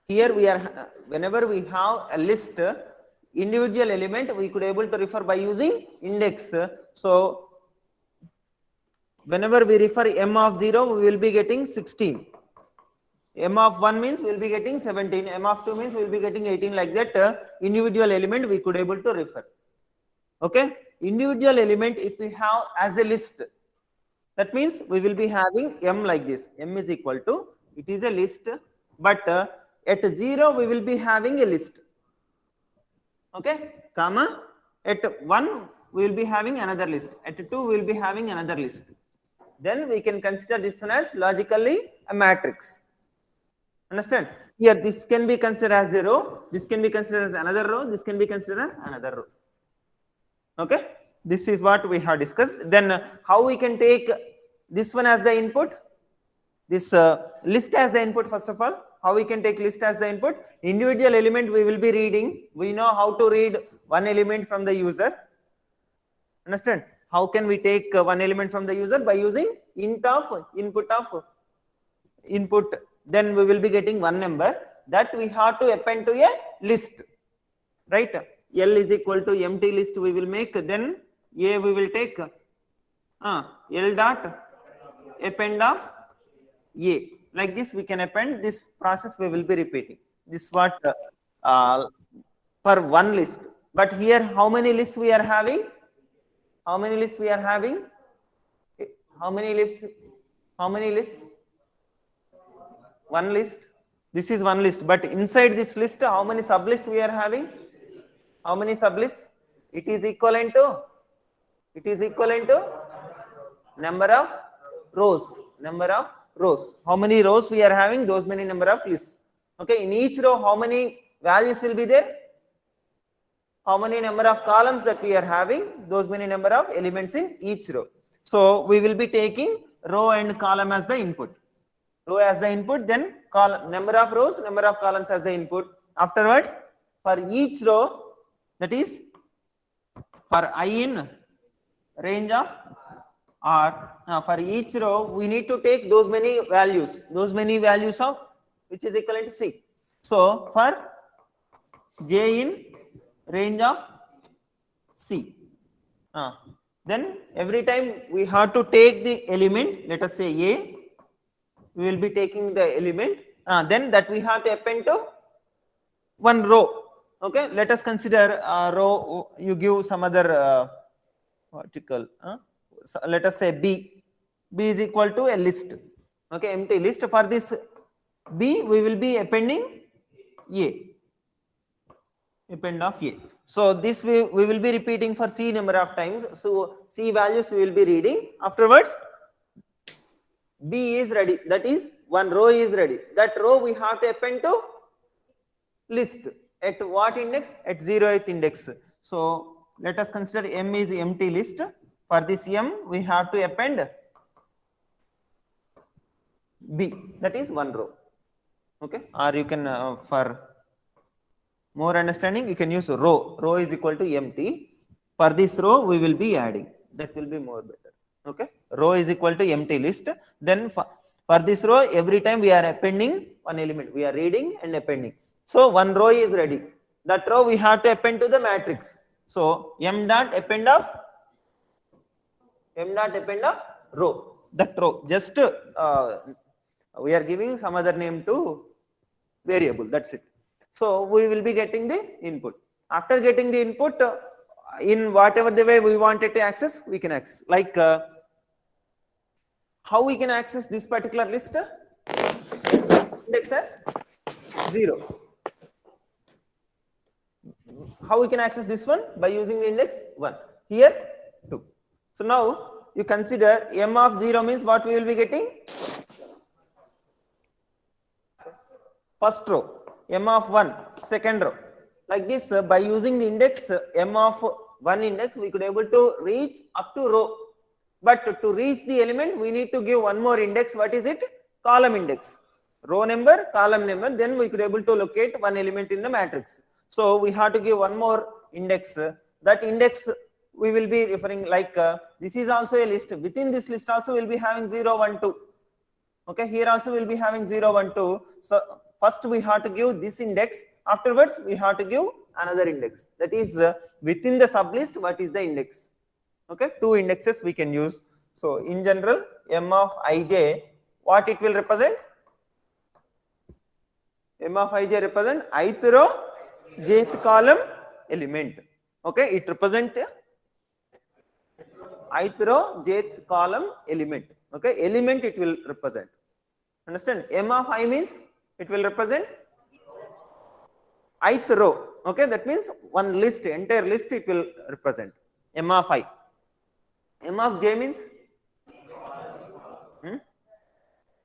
Here we are, whenever we have a list, individual element we could able to refer by using index. So whenever we refer m of 0, we will be getting 16. M of 1 means we will be getting 17. M of 2 means we will be getting 18. Like that, individual element we could able to refer. Okay, individual element if we have as a list, that means we will be having m like this. M is equal to, it is a list, but at 0 we will be having a list. Okay, comma, at 1 we will be having another list. At 2 we will be having another list. Then we can consider this one as logically a matrix. Understand? Here this can be considered as a row, this can be considered as another row, this can be considered as another row. Okay, this is what we have discussed. Then how we can take this one as the input, this list as the input. First of all, how we can take list as the input? Individual element we will be reading. We know how to read one element from the user. Understand? How can we take one element from the user? By using int of input. Then we will be getting one number that we have to append to a list, right? L is equal to empty list we will make. Then A we will take L dot append of A. Like this we can append. This process we will be repeating. This what for one list. But here how many lists we are having? How many lists we are having? How many lists? How many lists? One list. This is one list. But inside this list, how many sublists we are having? How many sublists? It is equivalent to. It is equivalent to number of rows. Number of rows. How many rows we are having? Those many number of lists. Okay. In each row, how many values will be there? How many number of columns that we are having? Those many number of elements in each row. So we will be taking row and column as the input. Row as the input, then column, number of rows, number of columns as the input. Afterwards, for each row, that is for I in range of R, for each row we need to take those many values of which is equivalent to C. So for J in range of C, then every time we have to take the element, let us say A, we will be taking the element, then that we have to append to one row. Okay, let us consider row, you give some other vertical, so let us say B is equal to a list. Okay, empty list. For this B we will be appending A, append of A. So this we will be repeating for C number of times. So C values we will be reading. Afterwards B is ready, that is one row is ready. That row we have to append to list at what index? At 0th index. So let us consider M is empty list. For this M we have to append B, that is one row. Okay, or you can for more understanding you can use row. Row is equal to empty. For this row we will be adding, that will be more better. Okay, row is equal to empty list. Then for this row every time we are appending one element, we are reading and appending. So one row is ready, that row we have to append to the matrix. So m dot append of row, that row, just we are giving some other name to variable, that's it. So we will be getting the input. After getting the input, in whatever the way we wanted to access, we can access. Like how we can access this particular list? Index as 0. How we can access this one? By using the index 1. Here 2. So now you consider m of 0 means what we will be getting? First row. M of 1, second row. Like this, by using the index m of 1 index, we could able to reach up to row. But to reach the element, we need to give one more index. What is it? Column index. Row number, column number. Then we could able to locate one element in the matrix. So we have to give one more index. That index we will be referring like this is also a list. Within this list also we will be having 0, 1, 2. Okay, here also we'll be having 0, 1, 2. So first we have to give this index, afterwards we have to give another index. That is within the sublist, what is the index? Okay, two indexes we can use. So in general, m of ij, what it will represent? M of ij represent ith row, jth column element. Okay, it represent ith row, jth column element. Okay, element it will represent. Understand? M of I means it will represent ith row. Okay, that means one list, entire list it will represent. M of I. M of j means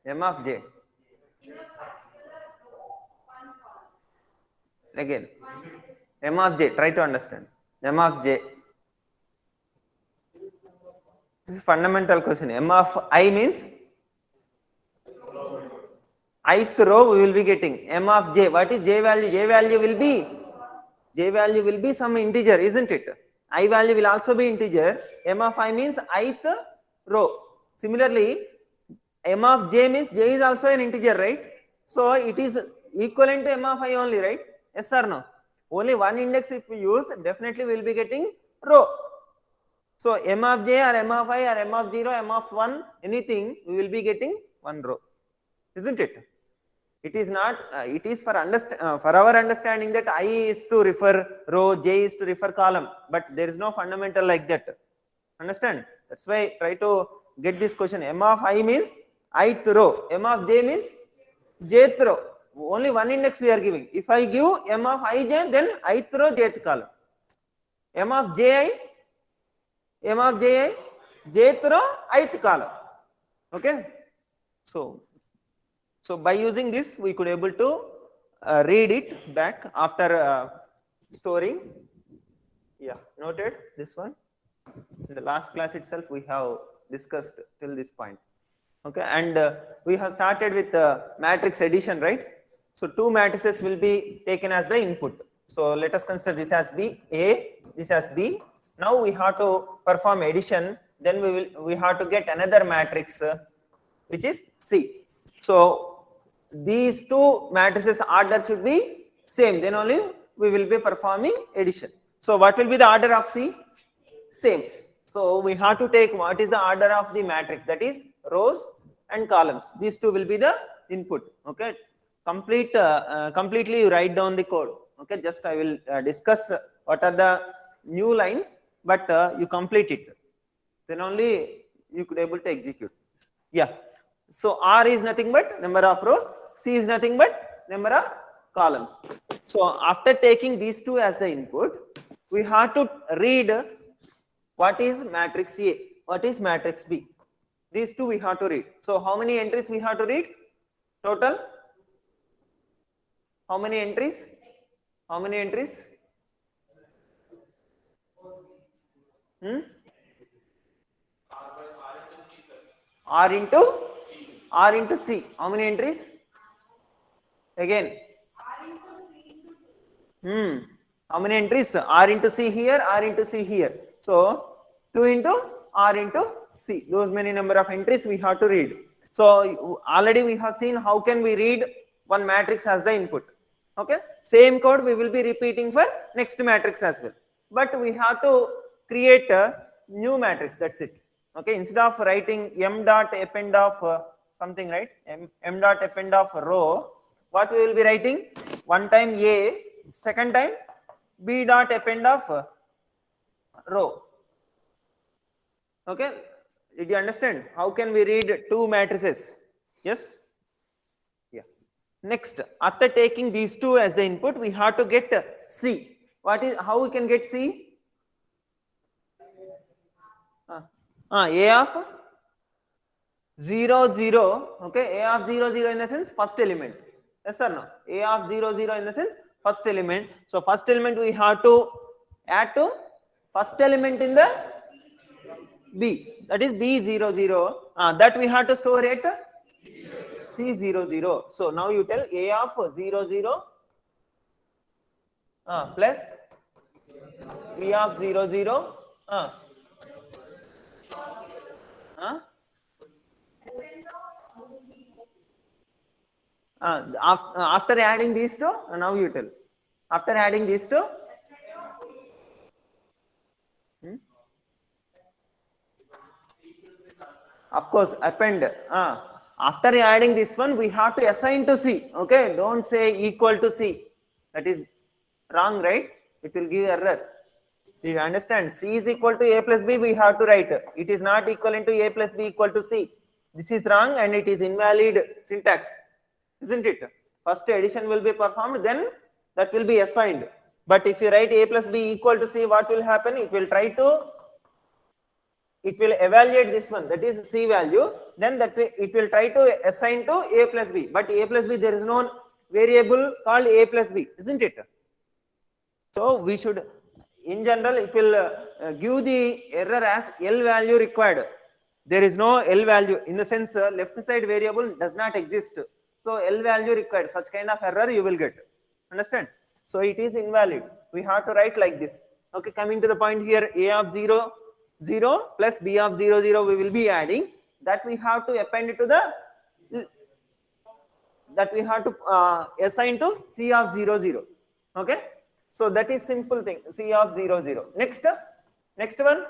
M of j. Again, M of j. Try to understand. M of j. This is fundamental question. M of I means ith row we will be getting. M of j. What is j value? J value will be some integer, isn't it? I value will also be integer. M of I means ith row. Similarly, M of j means j is also an integer, right? So it is equivalent to M of I only, right? Yes or no? Only one index if we use, definitely we will be getting row. So M of j or M of I or M of 0, M of 1, anything, we will be getting one row, isn't it? It is not, it is for our understanding that I is to refer row, j is to refer column, but there is no fundamental like that. Understand? That's why try to get this question. M of I means ith row, M of j means jth row. Only one index we are giving. If I give M of ij, then ith row, jth column. M of ji, jth row, ith column. Okay? So by using this, we could able to read it back after storing. Yeah, noted this one. In the last class itself, we have discussed till this point. Okay, and we have started with matrix addition, right? So two matrices will be taken as the input. So let us consider this as B, A, this as B. Now we have to perform addition. Then we have to get another matrix, which is C. So these two matrices order should be same. Then only we will be performing addition. So what will be the order of C? Same. So we have to take what is the order of the matrix, that is rows and columns. These two will be the input. Okay, completely you write down the code. Okay, just I will discuss what are the new lines, but you complete it. Then only you could able to execute. Yeah. So R is nothing but number of rows, C is nothing but number of columns. So after taking these two as the input, we have to read what is matrix A, what is matrix B. These two we have to read. So how many entries we have to read? Total? How many entries? How many entries? R into C. How many entries? Again. How many entries? R into C here, R into C here. So 2 into R into C. Those many number of entries we have to read. So already we have seen how can we read one matrix as the input. Okay. Same code we will be repeating for next matrix as well. But we have to create a new matrix. That's it. Okay. Instead of writing m dot append of something, right? M dot append of row. What we will be writing? One time A, second time B dot append of row. Okay, did you understand? How can we read two matrices? Yes? Yeah. Next, after taking these two as the input, we have to get C. How we can get C? A of 0, 0. Okay, A of 0, 0 in the sense first element. Yes or no? A of 0, 0 in the sense first element. So first element we have to add to first element in the B, that is B00, that we have to store at C00. So now you tell A of 00 plus B of 00 After adding these two, now you tell. After adding these two, of course, append. After adding this one, we have to assign to C. Okay, don't say equal to C. That is wrong, right? It will give error. Do you understand? C is equal to A plus B, we have to write. It is not equivalent to A plus B equal to C. This is wrong and it is invalid syntax, isn't it? First addition will be performed, then that will be assigned. But if you write A plus B equal to C, what will happen? It will evaluate this one, that is C value, then it will try to assign to A plus B. But A plus B, there is no variable called A plus B, isn't it? So we should, in general, it will give the error as L value required. There is no L value, in the sense left side variable does not exist. So L value required, such kind of error you will get. Understand? So it is invalid. We have to write like this. Okay, coming to the point here, A of 0, 0 plus B of 0, 0 we will be adding. That we have to append to the, that we have to assign to C of 0, 0. Okay. So that is simple thing, C of 0, 0. Next one,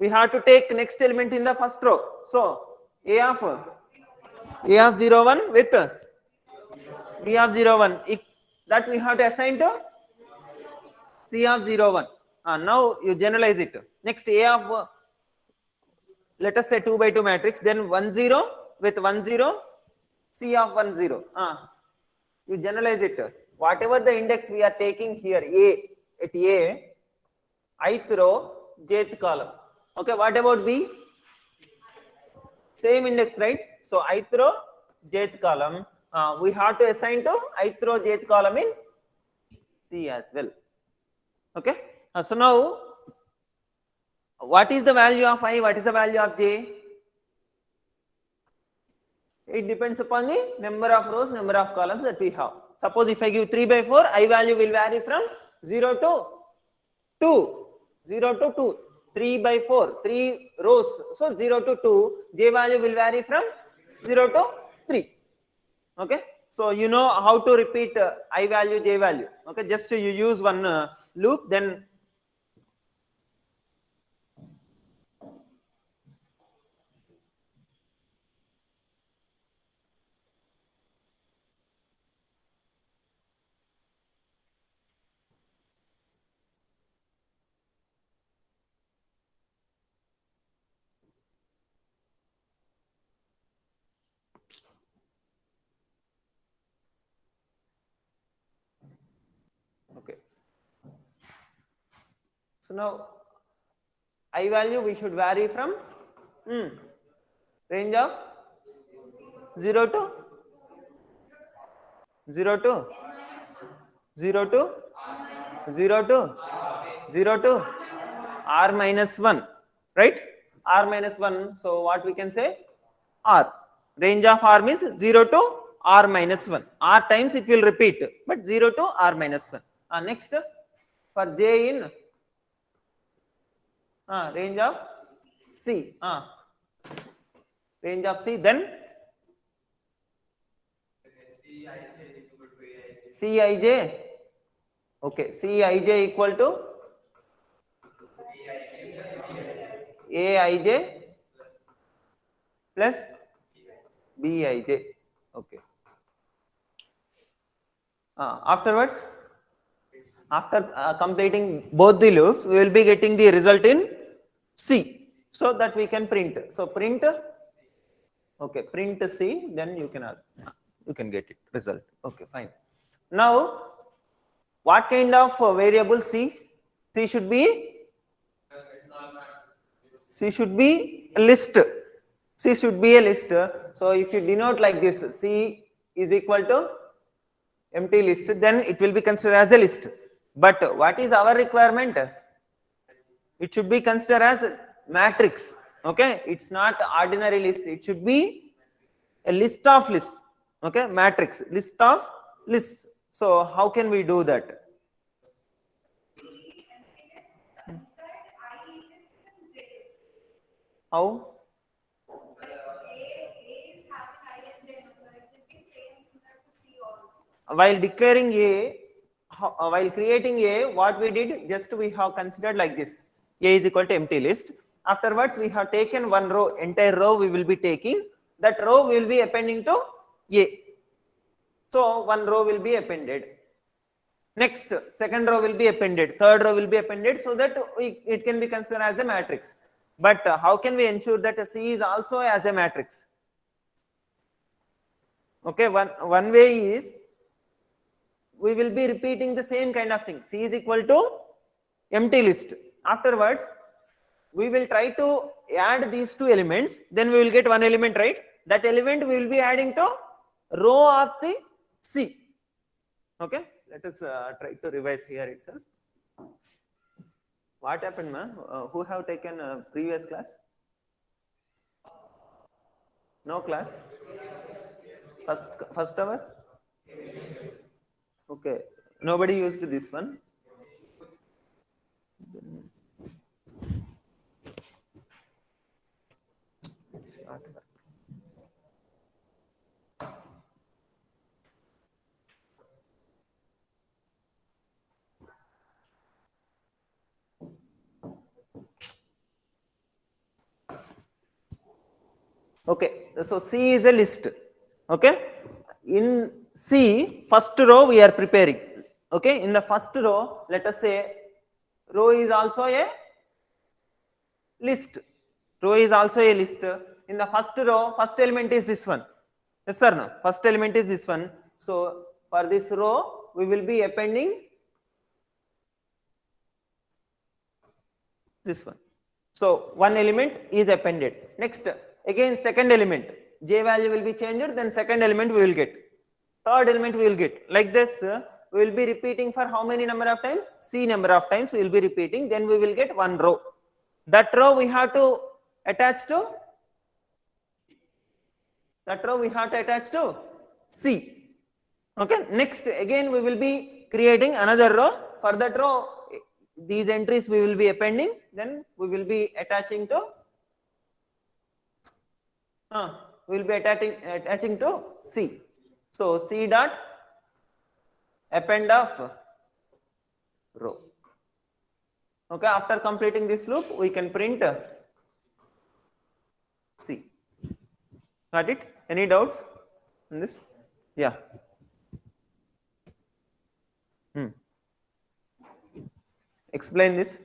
we have to take next element in the first row. So A of 0, 1 with B of 0, 1, that we have to assign to C of 0, 1. Now you generalize it. Next A of, let us say 2 by 2 matrix, then 1, 0 with 1, 0, C of 1, 0. You generalize it. Whatever the index we are taking here, A, at A, ith row, jth column. Okay, what about B? Same index, right? So ith row, jth column, we have to assign to ith row, jth column in C as well. Okay, so now what is the value of I? What is the value of j? It depends upon the number of rows, number of columns that we have. Suppose if I give 3 by 4, I value will vary from 0 to 2. 0 to 2. 3 by 4, 3 rows. So 0 to 2, j value will vary from 0 to 3. Okay. So you know how to repeat I value, j value. Okay. Just you use one loop, then okay. So now I value we should vary from range of 0 to 0 to 0 to 0 to 0 to r minus 1, right? R minus 1. So what we can say? R. Range of r means 0 to r minus 1. R times it will repeat, but 0 to r minus 1. Next, for j in range of C. Range of C, then Cij. Okay, Cij equal to Aij plus Bij. Okay. Afterwards, after completing both the loops, we will be getting the result in C, so that we can print. So print, okay, print C, then you can get it result. Okay, fine. Now, what kind of variable C? C should be a list. C should be a list. So if you denote like this, C is equal to empty list, then it will be considered as a list. But what is our requirement? It should be considered as matrix. Okay, it's not ordinary list. It should be a list of lists. Okay, matrix, list of lists. So how can we do that? How? while declaring A, while creating A, what we did, just we have considered like this: A is equal to empty list. Afterwards, we have taken one row, entire row we will be taking. That row will be appending to A. So one row will be appended. Next, second row will be appended. Third row will be appended, so that it can be considered as a matrix. But how can we ensure that C is also as a matrix? Okay, one way is we will be repeating the same kind of thing. C is equal to empty list. Afterwards, we will try to add these two elements, then we will get one element, right? That element we will be adding to row of the C. Okay, let us try to revise here itself. What happened, man? Who have taken previous class? No class? First hour? Okay, nobody used this one. Okay, so C is a list. Okay, in C, first row we are preparing. Okay, in the first row, let us say row is also a list. Row is also a list. In the first row, first element is this one. Yes or no? First element is this one. So for this row, we will be appending this one. So one element is appended. Next, again second element, J value will be changed, then second element we will get. Third element we will get. Like this, we will be repeating for how many number of times? C number of times we will be repeating, then we will get one row. That row we have to attach to, C. Okay, next again we will be creating another row. For that row, these entries we will be appending, then we will be attaching to attaching to C. So C dot append of row. Okay, after completing this loop, we can print C. Got it? Any doubts in this? Yeah. Explain this.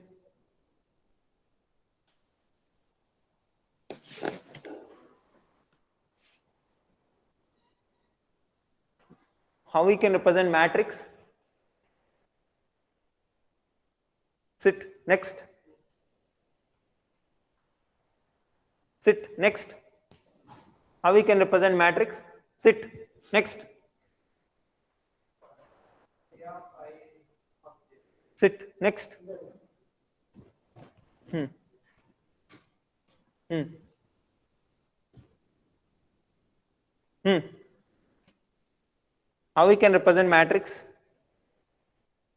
How we can represent matrix? Sit. Next. Sit. Next. How we can represent matrix? Sit. Next. Sit. Next. How we can represent matrix?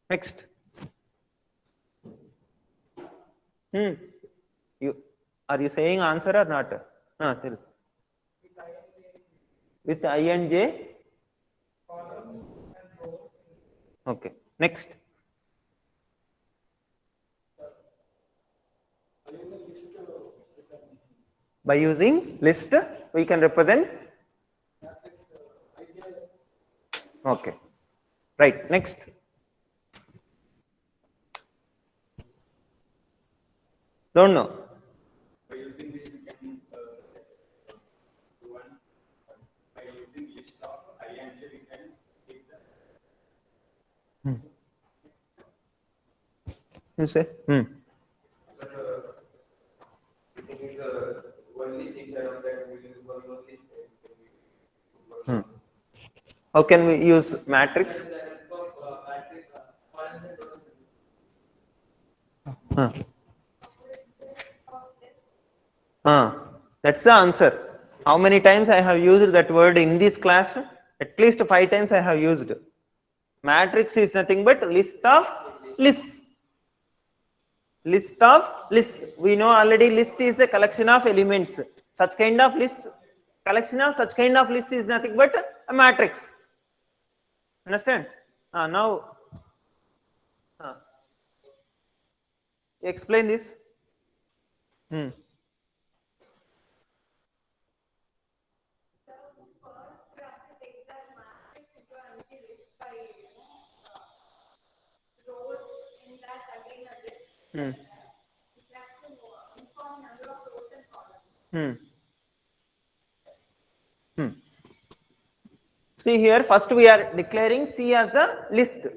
Next. Are you saying answer or not? Tell. With I and J? Okay. Next. By using list, we can represent. Okay. Right. Next. Don't know. By using list, we can by using list of I and J, we can take the. You say? How can we use matrix? That's the answer. How many times I have used that word in this class? At least 5 times I have used. Matrix is nothing but list of lists. List of lists. We know already list is a collection of elements. Such kind of lists, collection of such kind of lists is nothing but a matrix. Understand? Now, explain this. See here, first we are declaring C as the list.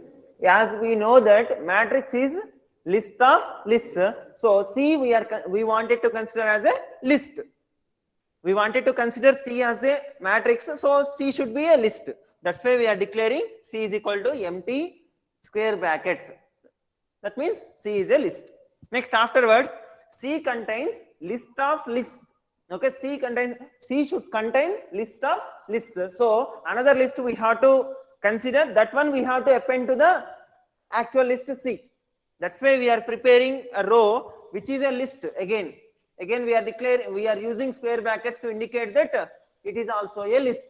As we know that matrix is list of lists, so C we wanted to consider as a list. We wanted to consider C as a matrix, so C should be a list. That's why we are declaring C is equal to empty square brackets. That means C is a list. Next, afterwards, C contains list of lists. Okay, C should contain list of lists. So another list we have to consider, that one we have to append to the actual list C. That's why we are preparing a row which is a list again. Again we are using square brackets to indicate that it is also a list.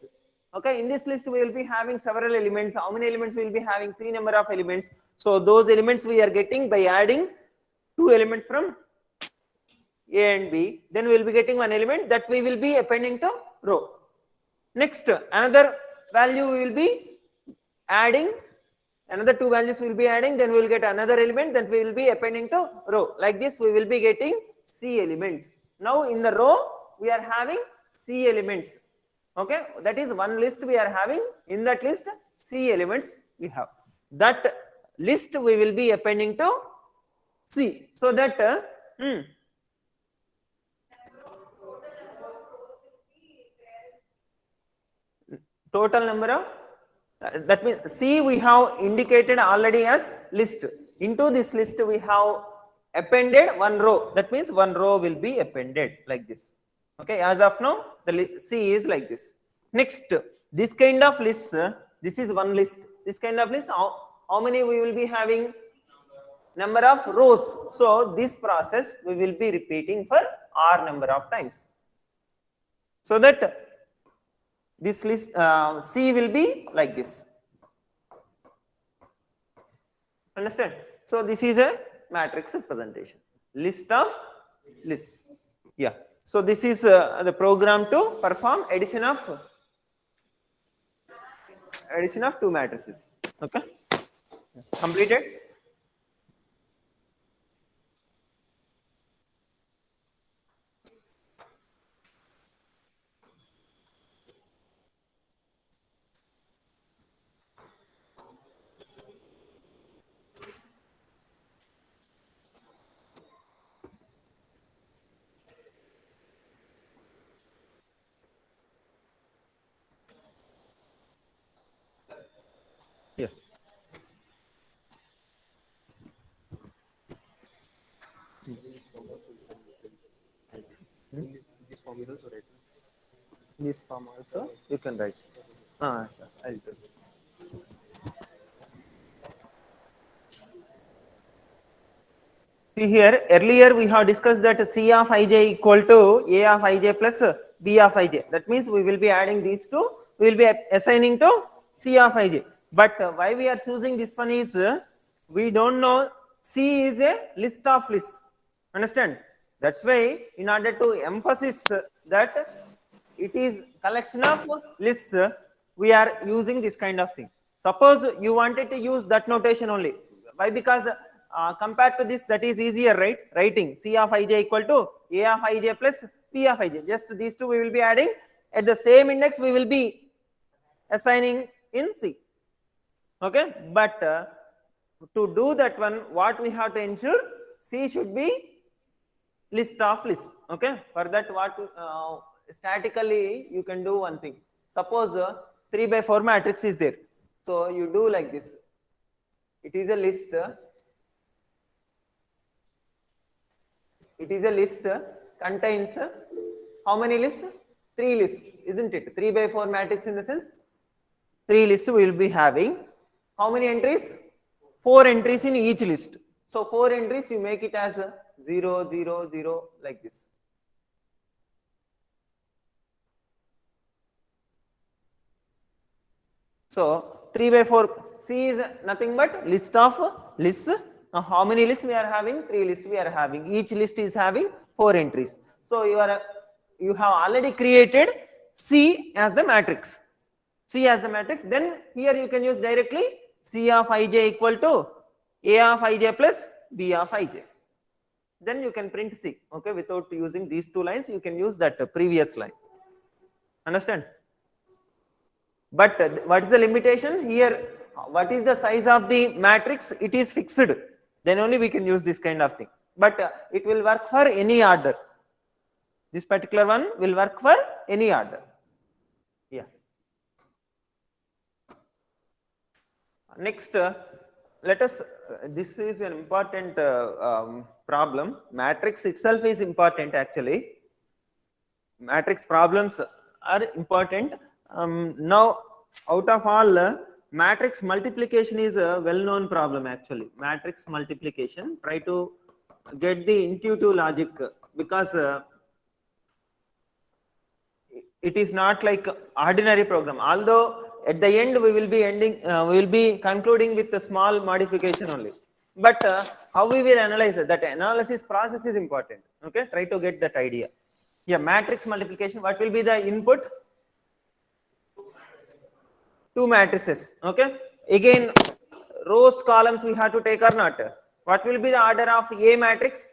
Okay, in this list we will be having several elements. How many elements we will be having? C number of elements. So those elements we are getting by adding two elements from A and B. Then we will be getting one element that we will be appending to row. Next, another value we will be adding. Another two values we will be adding. Then we will get another element that we will be appending to row. Like this we will be getting C elements. Now in the row we are having C elements. Okay, that is one list we are having. In that list C elements we have. That list we will be appending to C, so that total number of that means C we have indicated already as list. Into this list we have appended one row. That means one row will be appended like this. Okay, as of now the C is like this. Next, this kind of list, this is one list. This kind of list, how many we will be having? Number of rows. So this process we will be repeating for R number of times, so that this list C will be like this. Understand? So this is a matrix representation. List of lists. Yeah. So this is the program to perform addition of two matrices. Okay. Completed. Yeah. This form also you can write. Sure. I'll do. See here, earlier we have discussed that C of ij equal to A of ij plus B of ij. That means we will be adding these two, we will be assigning to C of ij. But why we are choosing this one is, we don't know C is a list of lists. Understand? That's why in order to emphasize that it is collection of lists, we are using this kind of thing. Suppose you wanted to use that notation only. Why? Because compared to this, that is easier, right? Writing C of ij equal to A of ij plus P of ij. Just these two we will be adding. At the same index we will be assigning in C. Okay, but to do that one, what we have to ensure, C should be list of lists. Okay, for that what statically you can do one thing. Suppose 3 by 4 matrix is there, so you do like this. It is a list. It is a list contains how many lists? 3 lists, isn't it? 3 by 4 matrix in the sense 3 lists we will be having. How many entries? 4 entries in each list. So 4 entries you make it as 0, 0, 0 like this. So 3 by 4. C is nothing but list of lists. How many lists we are having? 3 lists we are having. Each list is having 4 entries. So you have already created C as the matrix. C as the matrix. Then here you can use directly C of ij equal to A of ij plus B of ij. Then you can print C. Okay, without using these two lines, you can use that previous line. Understand? But what is the limitation here? What is the size of the matrix? It is fixed. Then only we can use this kind of thing. But it will work for any order. This particular one will work for any order. Yeah. Next, let us. This is an important problem. Matrix itself is important actually. Matrix problems are important. Now, out of all, matrix multiplication is a well-known problem actually. Matrix multiplication. Try to get the intuitive logic because it is not like ordinary program. Although at the end we will be we will be concluding with a small modification only. But how we will analyze it? That analysis process is important. Okay, try to get that idea. Yeah, matrix multiplication. What will be the input? Two matrices. Okay. Again, rows, columns we have to take or not? What will be the order of A matrix?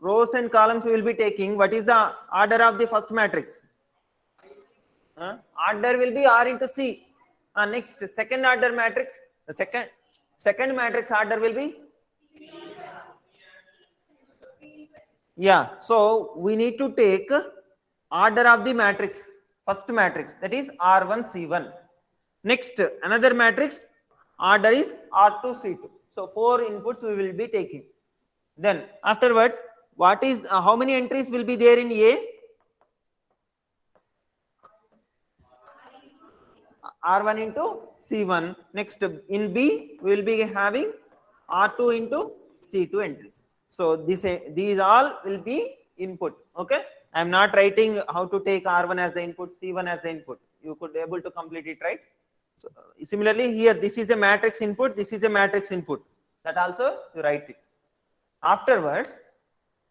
Rows and columns we will be taking. What is the order of the first matrix? Order will be R into C. Next, second order matrix. The second matrix order will be. Yeah. So we need to take order of the matrix, first matrix, that is R1 C1. Next, another matrix order is R2 C2. So 4 inputs we will be taking. Then afterwards, what is how many entries will be there in A? R1 into C1. Next, in B we will be having R2 into C2 entries. So these all will be input. Okay. I am not writing how to take R1 as the input, C1 as the input. You could be able to complete it, right? So similarly here, this is a matrix input, this is a matrix input. That also you write it. Afterwards,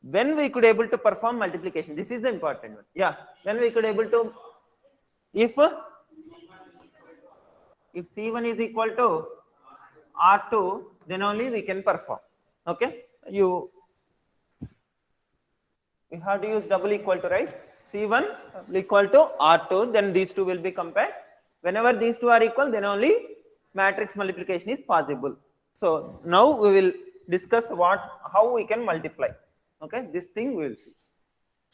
when we could able to perform multiplication, this is the important one. Yeah, when we could able to, if C1 is equal to R2, then only we can perform. Okay, you have to use double equal to, right? C1 equal to R2, then these two will be compared. Whenever these two are equal, then only matrix multiplication is possible. So now we will discuss how we can multiply. Okay, this thing we will see.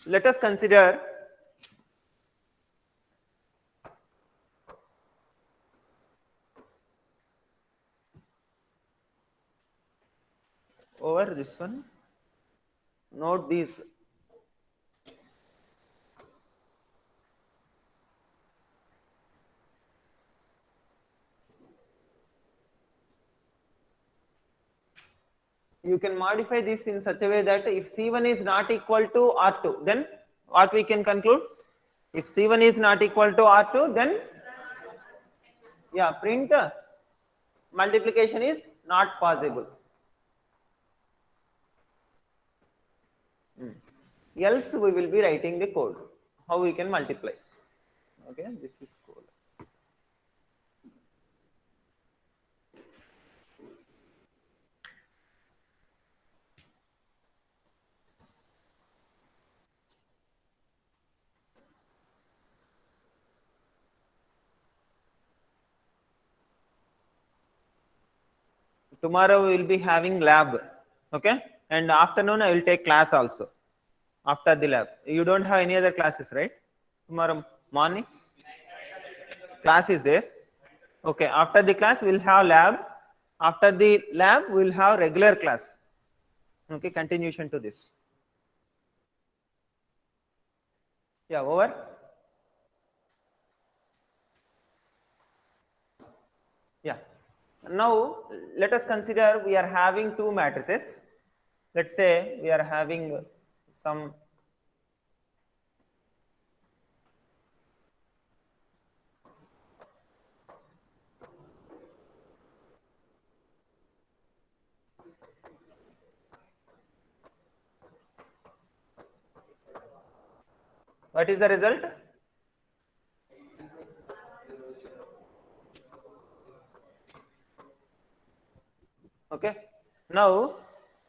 Let us consider over this one. Note these. You can modify this in such a way that if C1 is not equal to R2, then what we can conclude? If C1 is not equal to R2, then yeah, print multiplication is not possible. Else we will be writing the code, how we can multiply. Okay, this is code. Tomorrow we will be having lab. Okay, and afternoon I will take class also. After the lab, you don't have any other classes, right? Tomorrow morning class is there. Okay, after the class we will have lab. After the lab we will have regular class. Okay, continuation to this. Yeah, over. Yeah. Now let us consider we are having two matrices. Let's say we are having some What is the result? Okay. Now,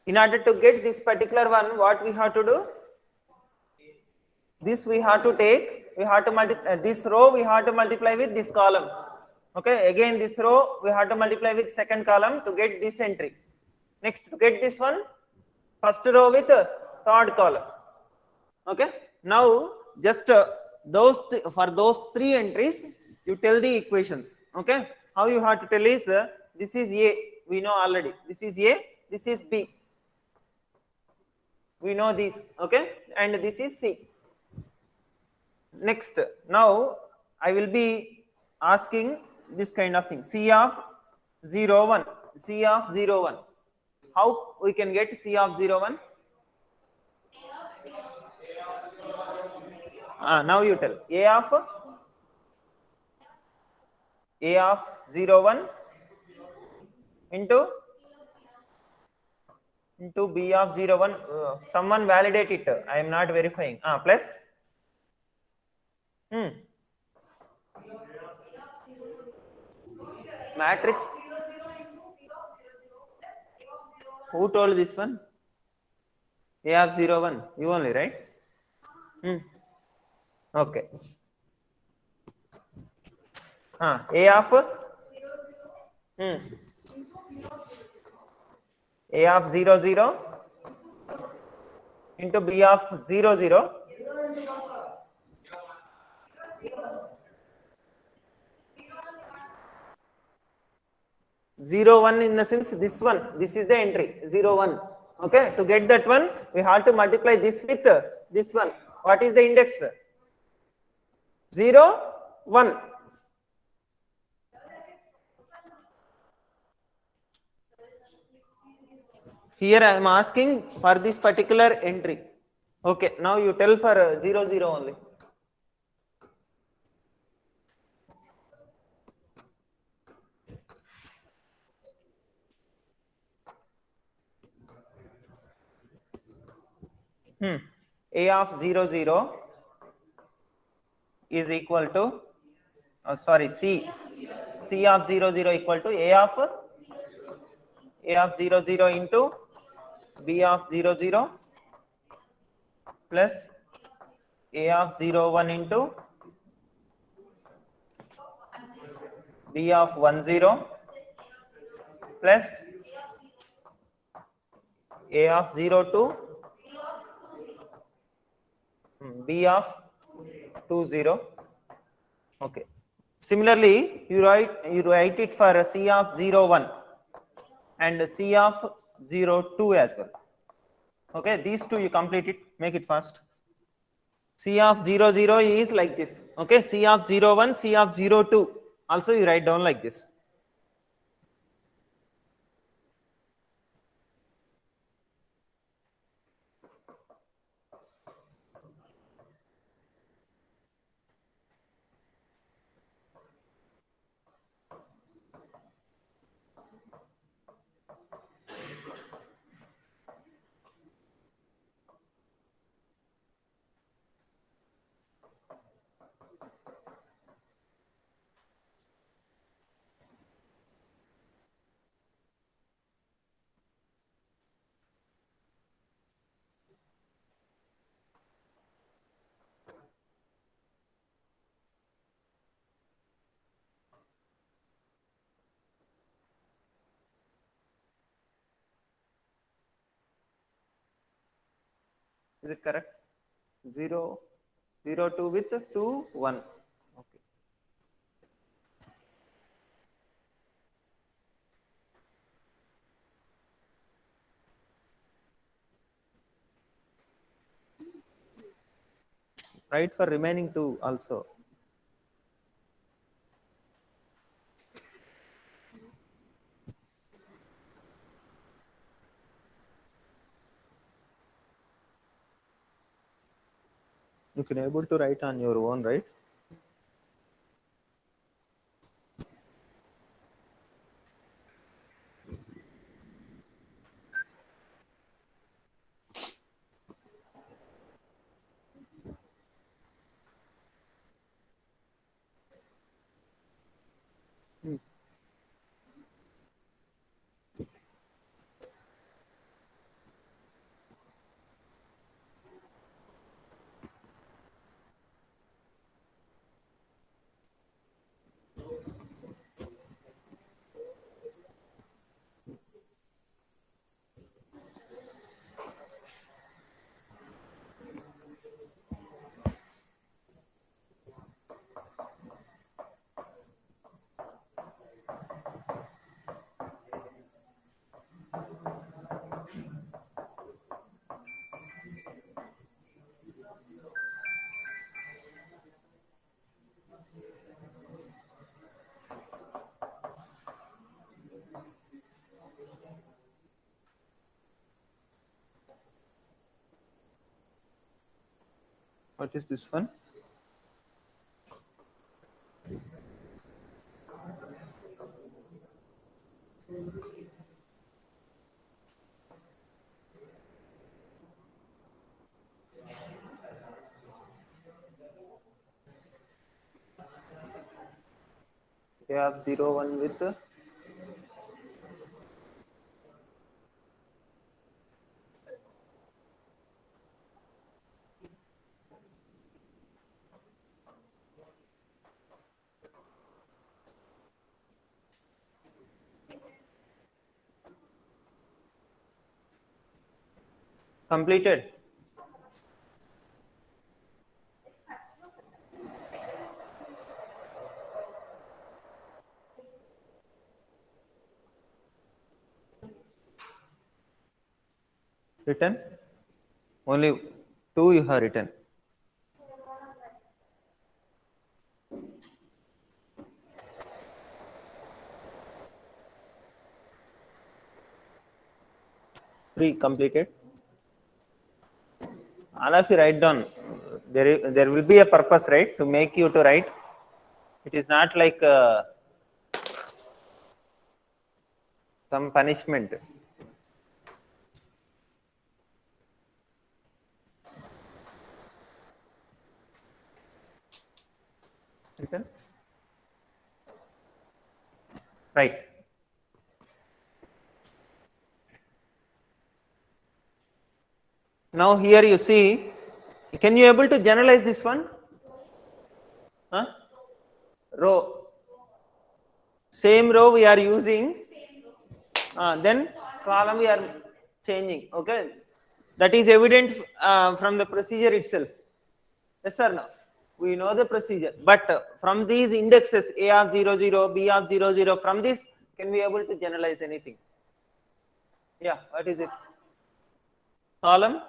in order to get this particular one, what we have to do? This we have to take, we have to multiply this row, we have to multiply with this column. Okay, again this row we have to multiply with second column to get this entry. Next, to get this one, first row with third column. Okay, now just for those three entries, you tell the equations. Okay, how you have to tell is this is A, we know already. This is A, this is B. We know this. Okay, and this is C. Next, now I will be asking this kind of thing, C of 0, 1, C of 0, 1. How we can get C of 0, 1? Now you tell. A of 0, 1 into B of 0, 1. Someone validate it. I am not verifying. Plus. Matrix. Who told this one? A of 0, 1. You only, right? Okay. A of A of 0, 0 into B of 0, 0. 0, 1 in the sense this one, this is the entry 0, 1. Okay, to get that one, we have to multiply this with this one. What is the index? 0, 1. Here I am asking for this particular entry. Okay, now you tell for 0, 0 only. A of 0, 0 is equal to, C of 0, 0 equal to A of 0, 0 into B of 0, 0 plus A of 0, 1 into B of 1, 0 plus A of 0, 2 B of 2, 0. Okay. Similarly, you write it for C of 0, 1 and C of 0, 2 as well. Okay, these two you complete it, make it fast. C of 0, 0 is like this. Okay, C of 0, 1, C of 0, 2. Also you write down like this. Is it correct? 0, 0, 2 with 2, 1. Okay. Write for remaining 2 also. You can able to write on your own, right? What is this one? We have 0 1 with completed. Written? Only 2 you have written. Three completed. All of you write down. There will be a purpose, right, to make you to write. It is not like some punishment. Written? Right. Now here you see, can you able to generalize this one? Huh? Row. Same row we are using, then column we are changing. Okay, that is evident from the procedure itself. Yes or no? We know the procedure, but from these indexes A of 0 0, B of 0 0, from this can we able to generalize anything? Yeah, what is it? Column.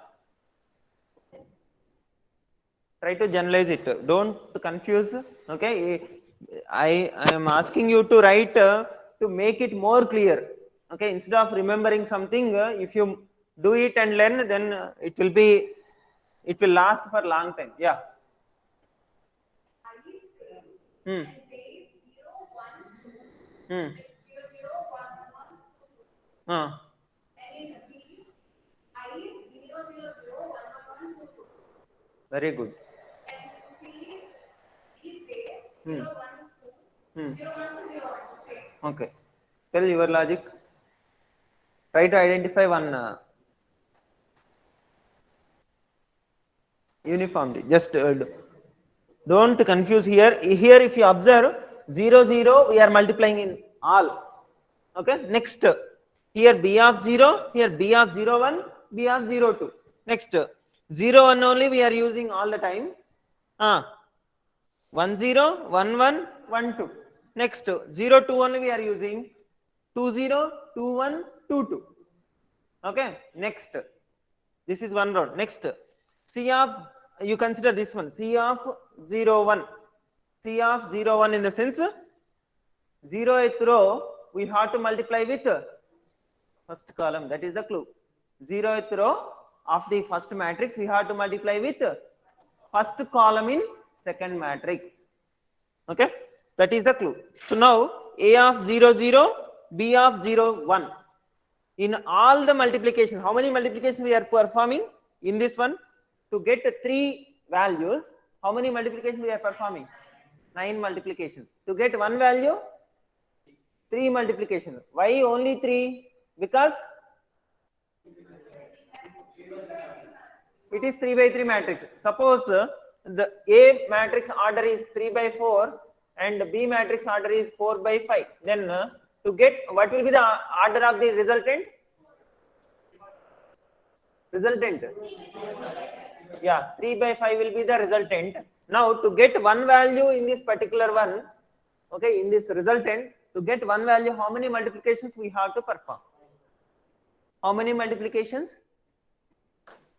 Try to generalize it. Don't confuse. Okay, I am asking you to write to make it more clear. Okay, instead of remembering something, if you do it and learn, then it will last for a long time. Yeah. Hmm. Hmm. Very good. Hmm. Hmm. Okay. Tell your logic. Try to identify one uniformity. Just don't confuse here. Here, if you observe 0 0, we are multiplying in all. Okay. Next, here B of 0, here B of 0 1, B of 0 2. Next, 0 1 only we are using all the time. 1 0, 1 1, 1 2. Next, 0 2 only we are using 2 0, 2 1, 2 2. Okay. Next, this is one row. Next, C of, you consider this one, C of 0 1. C of 0 1 in the sense 0th row we have to multiply with first column. That is the clue. 0th row of the first matrix we have to multiply with first column in second matrix. Okay, that is the clue. So now A of 0 0, B of 0 1. In all the multiplication, how many multiplications we are performing in this one? To get 3 values, how many multiplications we are performing? 9 multiplications. To get one value, 3 multiplications. Why only 3? Because it is 3 by 3 matrix. Suppose the A matrix order is 3 by 4 and B matrix order is 4 by 5. Then to get what will be the order of the resultant? Yeah, 3 by 5 will be the resultant. Now to get one value in this particular one, okay, in this resultant, to get one value, how many multiplications we have to perform? How many multiplications?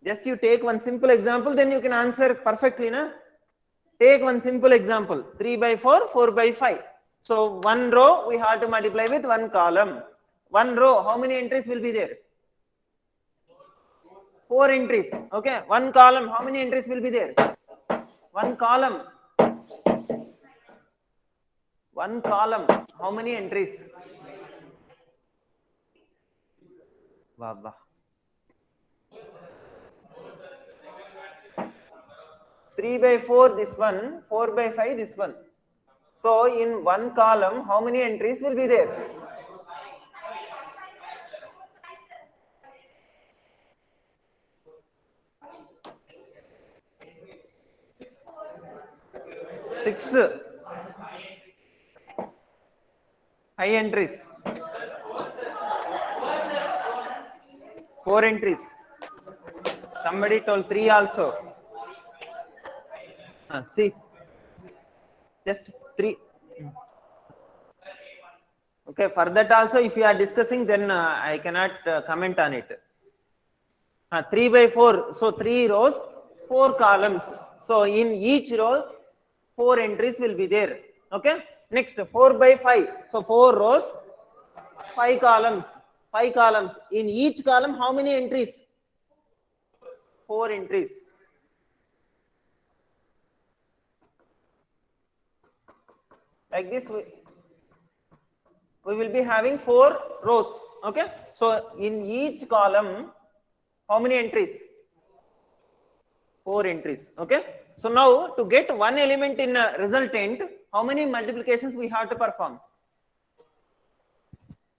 Just you take one simple example, then you can answer perfectly, na? Take one simple example, 3 by 4, 4 by 5. So one row we have to multiply with one column. One row, how many entries will be there? 4 entries. Okay, one column, how many entries will be there? One column. One column, how many entries? Wow. 3 by 4 this one, 4 by 5 this one. So in one column, how many entries will be there? 6. 5 entries. 4 entries. Somebody told 3 also. See, just 3. Okay, for that also if you are discussing, then I cannot comment on it. 3 by 4, so 3 rows, 4 columns. So in each row, 4 entries will be there. Okay, next 4 by 5, so 4 rows, 5 columns. 5 columns. In each column, how many entries? 4 entries. Like this, we will be having 4 rows. Okay, so in each column, how many entries? 4 entries. Okay, so now to get one element in a resultant, how many multiplications we have to perform?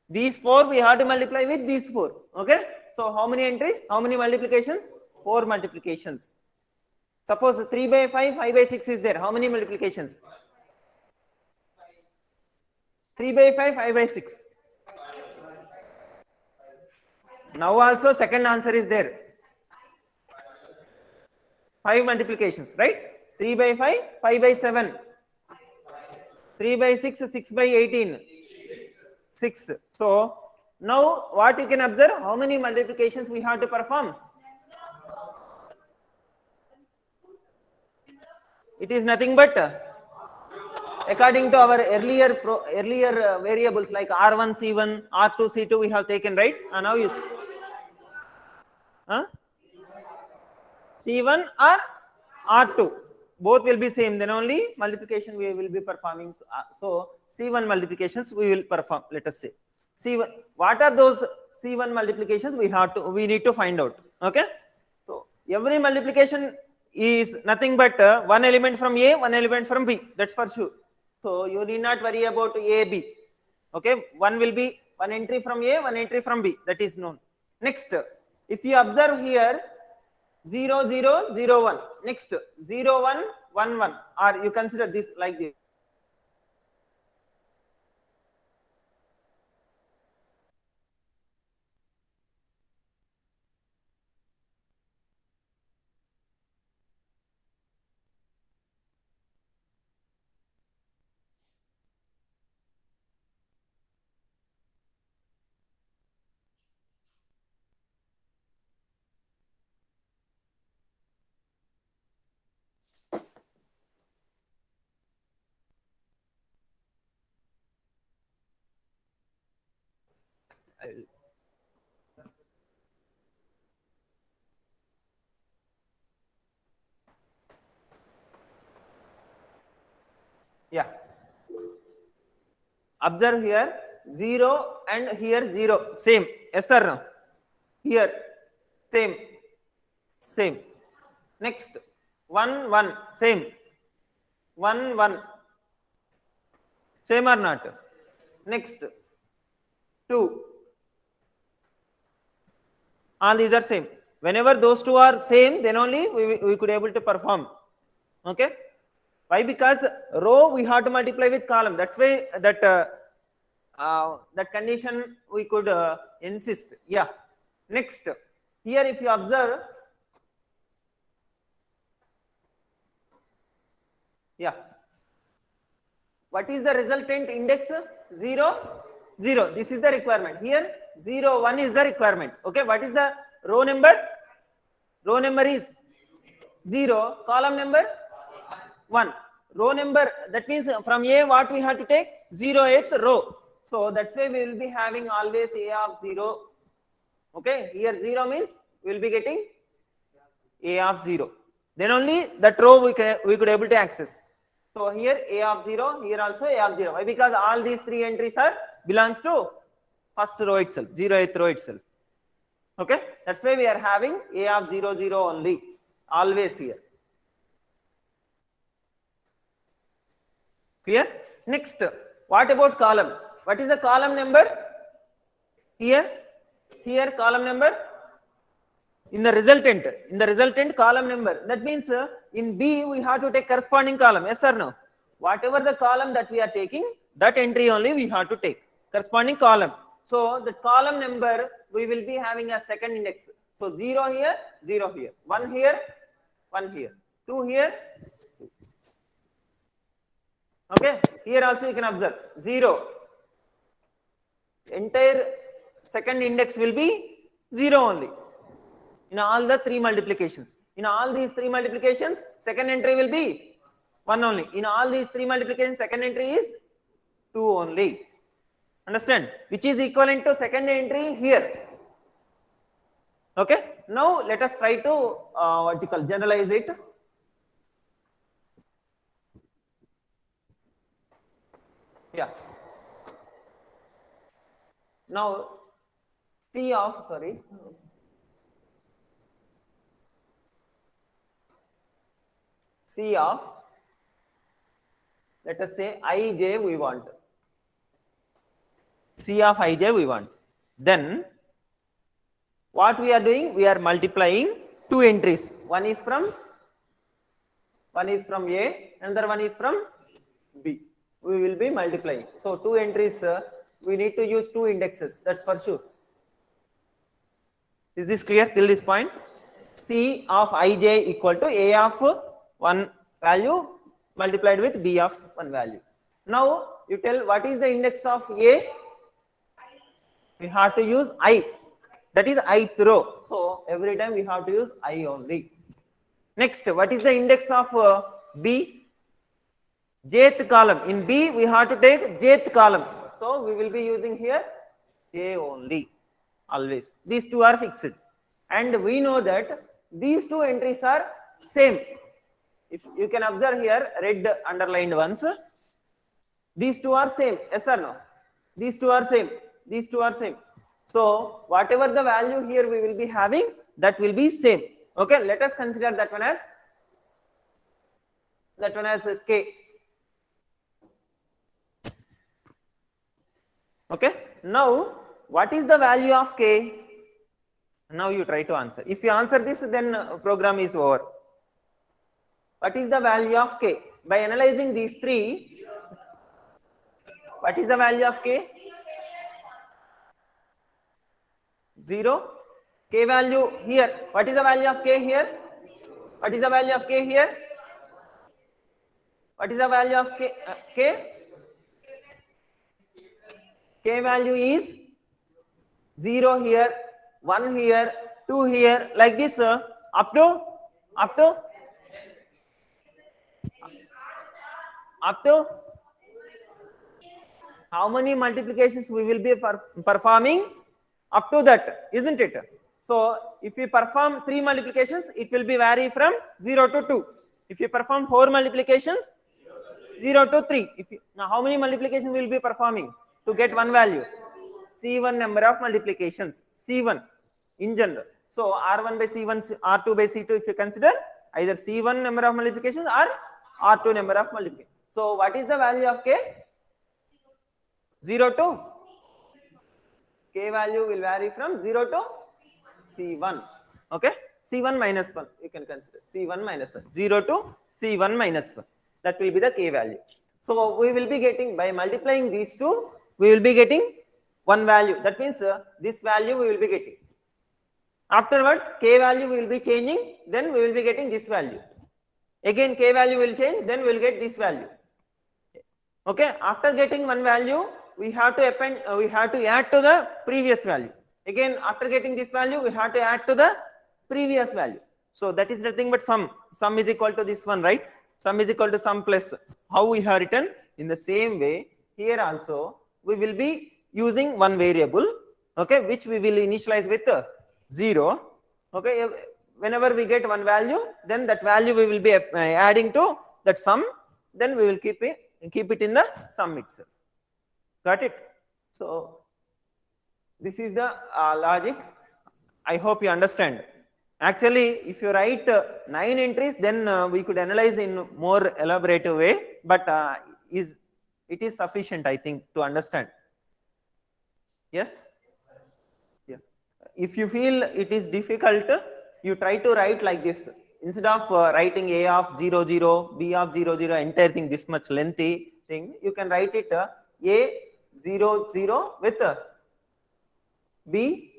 These 4 we have to multiply with these 4. Okay, so how many entries? How many multiplications? 4 multiplications. Suppose 3 by 5, 5 by 6 is there. How many multiplications? 3 by 5, 5 by 6. Now also second answer is there. 5 multiplications, right? 3 by 5, 5 by 7. 3 by 6, 6 by 18. 6. So now what you can observe, how many multiplications we have to perform? It is nothing but according to our earlier variables like R1, C1, R2, C2 we have taken, right? Now you see. C1 or R2, both will be same, then only multiplication we will be performing. So C1 multiplications we will perform, let us say. C1, what are those C1 multiplications? We need to find out. Okay, so every multiplication is nothing but one element from A, one element from B, that's for sure. So you need not worry about A, B. Okay, one will be one entry from A, one entry from B, that is known. Next, if you observe here, 0, 0, 0, 1. Next, 0, 1, 1, 1. Or you consider this like this. Yeah. Observe here 0 and here 0. Same. Yes or no? Here. Same. Same. Next. 1, 1. Same. 1, 1. Same or not? Next. 2. All these are same. Whenever those two are same, then only we could able to perform. Okay. Why? Because row we have to multiply with column. That's why that condition we could insist. Yeah. Next, here if you observe, yeah, what is the resultant index? 0, 0. This is the requirement. Here 0, 1 is the requirement. Okay. What is the row number? Row number is 0. Column number 1. Row number, that means from A what we have to take? 0th row. So that's why we will be having always A of 0. Okay. Here 0 means we will be getting A of 0. Then only that row we could able to access. So here A of 0, here also A of 0. Why? Because all these three entries are belongs to first row itself, 0th row itself. Okay. That's why we are having A of 0, 0 only, always here. Clear? Next, what about column? What is the column number? Here column number in the resultant column number. That means in B we have to take corresponding column. Yes or no? Whatever the column that we are taking, that entry only we have to take corresponding column. So the column number we will be having a second index. So 0 here, 0 here, 1 here, 1 here, 2 here. Okay, here also you can observe 0. Entire second index will be 0 only in all the three multiplications. In all these three multiplications, second entry will be 1 only. In all these three multiplications, second entry is 2 only. Understand? Which is equivalent to second entry here. Okay. Now let us try to generalize it. Yeah. Now C of let us say ij we want. C of ij we want. Then what we are doing? We are multiplying two entries. One is from A, another one is from B. We will be multiplying. So two entries, we need to use two indexes. That's for sure. Is this clear till this point? C of ij equal to A of one value multiplied with B of one value. Now you tell what is the index of A? We have to use I. That is ith row. So every time we have to use I only. Next, what is the index of B? Jth column. In B we have to take jth column. So we will be using here J only. Always. These two are fixed. And we know that these two entries are same. If you can observe here, red underlined ones. These two are same. Yes or no? These two are same. These two are same. So whatever the value here we will be having, that will be same. Okay. Let us consider that one as K. Okay. Now what is the value of K? Now you try to answer. If you answer this, then program is over. What is the value of K? By analyzing these three, what is the value of K? 0. K value here. What is the value of K here? What is the value of K here? What is the value of K? K value is 0 here, 1 here, 2 here, like this, up to how many multiplications we will be performing? Up to that, isn't it? So if we perform 3 multiplications, it will be vary from 0 to 2. If you perform 4 multiplications, 0 to 3. Now how many multiplications we will be performing to get one value? C1 number of multiplications. C1 in general. So R1 by C1, R2 by C2, if you consider either C1 number of multiplications or R2 number of multiplications. So what is the value of K? 0 to K value will vary from 0 to C1. Okay, C1 minus 1 you can consider, C1 minus 1, 0 to C1 minus 1, that will be the K value. So we will be getting, by multiplying these two, we will be getting one value, that means this value we will be getting. Afterwards K value we will be changing, then we will be getting this value. Again K value will change, then we will get this value. Okay, after getting one value we have to append, we have to add to the previous value. Again after getting this value we have to add to the previous value. So that is nothing but sum. Sum is equal to this one, right? Sum is equal to sum plus. How we have written? In the same way here also we will be using one variable, okay, which we will initialize with 0. Okay, whenever we get one value, then that value we will be adding to that sum, then we will keep it in the sum itself. Got it? So this is the logic. I hope you understand. Actually if you write 9 entries, then we could analyze in more elaborative way, but it is sufficient I think to understand. Yes? Yeah. If you feel it is difficult, you try to write like this. Instead of writing A of 0 0, B of 0 0, entire thing this much lengthy thing, you can write it A 0 0 with B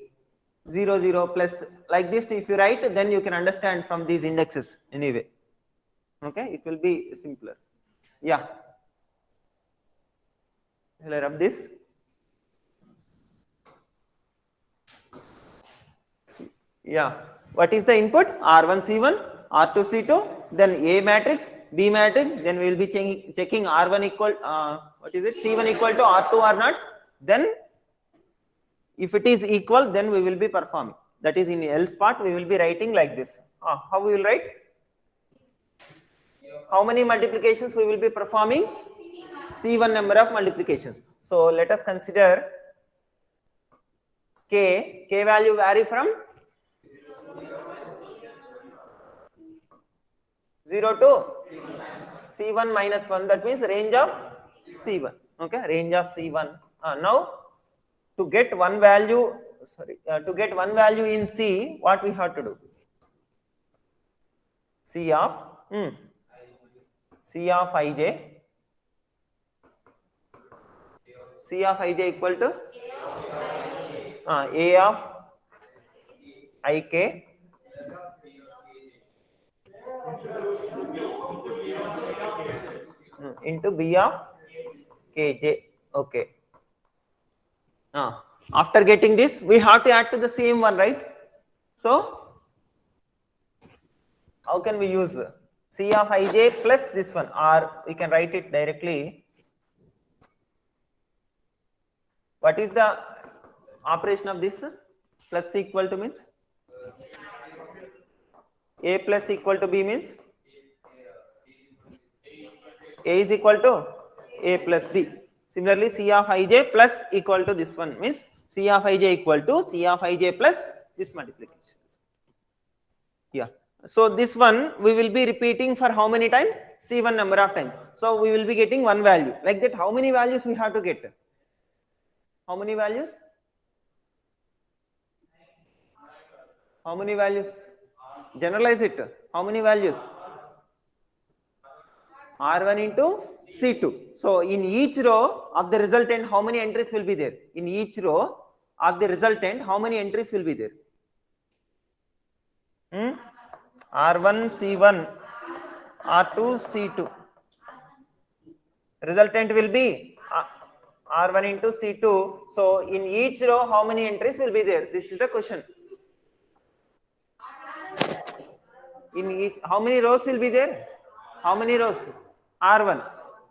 0 0 plus, like this if you write, then you can understand from these indexes anyway. Okay, it will be simpler. Yeah. Shall I rub this? Yeah. What is the input? R1 C1, R2 C2, then A matrix, B matrix, then we will be checking R1 equal, what is it? C1 equal to R2 or not. Then if it is equal, then we will be performing. That is in else part we will be writing like this. How we will write? How many multiplications we will be performing? C1 number of multiplications. So let us consider K value vary from 0 to C1 minus 1, that means range of C1. Okay, range of C1. Now to get one value, to get one value in C, what we have to do? C of ij. C of ij equal to A of ik into B of kj. Okay. After getting this, we have to add to the same one, right? So how can we use C of ij plus this one, or we can write it directly. What is the operation of this? Plus equal to means A plus equal to B means A is equal to A plus B. Similarly, C of ij plus equal to this one means C of ij equal to C of ij plus this multiplication. Yeah. So this one we will be repeating for how many times? C1 number of times. So we will be getting one value. Like that, how many values we have to get? How many values? How many values? Generalize it. How many values? R1 into C2. So in each row of the resultant, how many entries will be there? In each row of the resultant, how many entries will be there? R1 C1, R2 C2. Resultant will be R1 into C2. So in each row, how many entries will be there? This is the question. In each, how many rows will be there? How many rows? R1.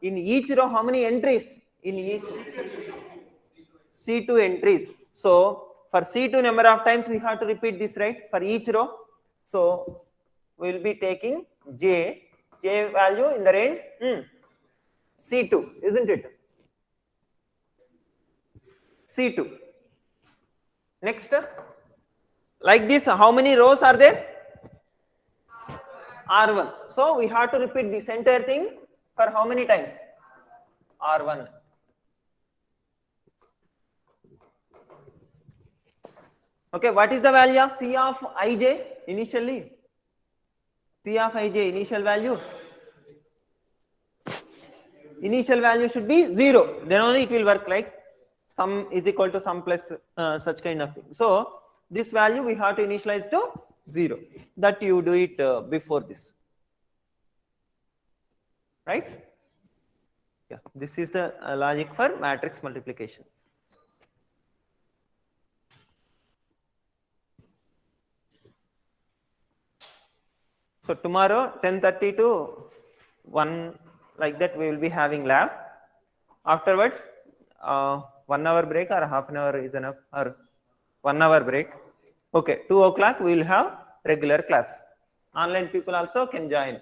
In each row, how many entries? In each C2 entries. So for C2 number of times we have to repeat this, right? For each row. So we will be taking J value in the range C2, isn't it? C2. Next, like this, how many rows are there? R1. So we have to repeat this entire thing for how many times? R1. Okay, what is the value of C of ij initially? C of ij initial value. Initial value should be 0. Then only it will work, like sum is equal to sum plus such kind of thing. So this value we have to initialize to 0. That you do it before this. Right? Yeah, this is the logic for matrix multiplication. So tomorrow 10:30 to 1, like that we will be having lab. Afterwards 1 hour break or half an hour is enough, or 1 hour break. Okay, 2 o'clock we will have regular class. Online people also can join.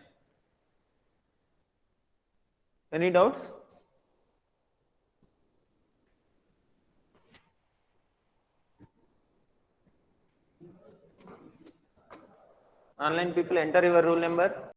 Any doubts? Online people, enter your roll number.